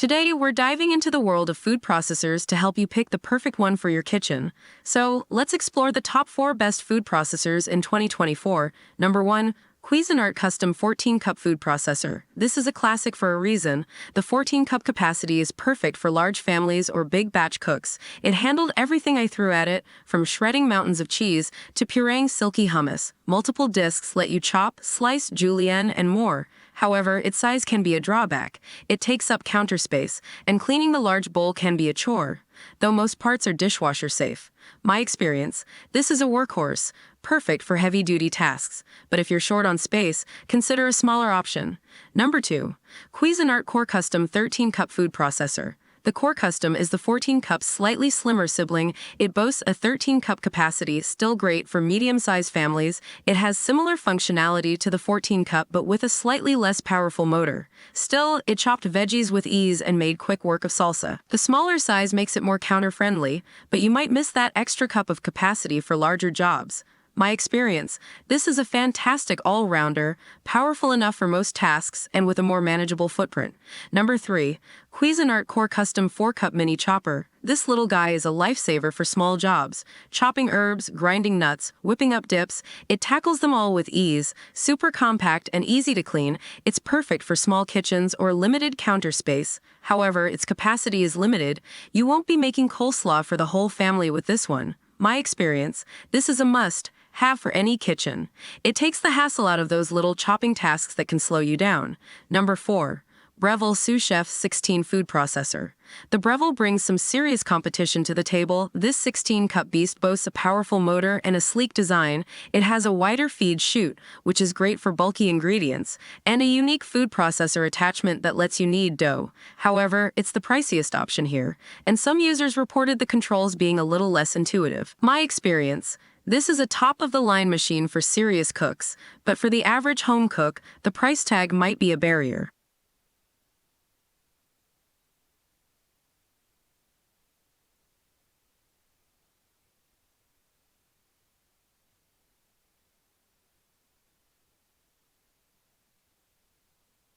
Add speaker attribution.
Speaker 1: Today, we're diving into the world of food processors to help you pick the perfect one for your kitchen. So, let's explore the top 4 best food processors in 2024. Number 1. Cuisinart Custom 14-Cup Food Processor. This is a classic for a reason. The 14-cup capacity is perfect for large families or big batch cooks. It handled everything I threw at it, from shredding mountains of cheese to pureeing silky hummus. Multiple discs let you chop, slice, julienne, and more. However, its size can be a drawback. It takes up counter space, and cleaning the large bowl can be a chore, though most parts are dishwasher safe. My experience, this is a workhorse, perfect for heavy-duty tasks, but if you're short on space, consider a smaller option. Number 2. Cuisinart Core Custom 13-Cup Food Processor. The Core Custom is the 14-cup slightly slimmer sibling. It boasts a 13-cup capacity, still great for medium-sized families. It has similar functionality to the 14-cup but with a slightly less powerful motor. Still, it chopped veggies with ease and made quick work of salsa. The smaller size makes it more counter-friendly, but you might miss that extra cup of capacity for larger jobs. My experience, this is a fantastic all-rounder, powerful enough for most tasks and with a more manageable footprint. Number 3. Cuisinart Core Custom 4-Cup Mini Chopper. This little guy is a lifesaver for small jobs. Chopping herbs, grinding nuts, whipping up dips, it tackles them all with ease. Super compact and easy to clean, it's perfect for small kitchens or limited counter space. However, its capacity is limited. You won't be making coleslaw for the whole family with this one. My experience, this is a must-have for any kitchen. It takes the hassle out of those little chopping tasks that can slow you down. Number 4. Breville Sous Chef 16 Food Processor. The Breville brings some serious competition to the table. This 16-cup beast boasts a powerful motor and a sleek design. It has a wider feed chute, which is great for bulky ingredients, and a unique food processor attachment that lets you knead dough. However, it's the priciest option here, and some users reported the controls being a little less intuitive. My experience, this is a top-of-the-line machine for serious cooks, but for the average home cook, the price tag might be a barrier.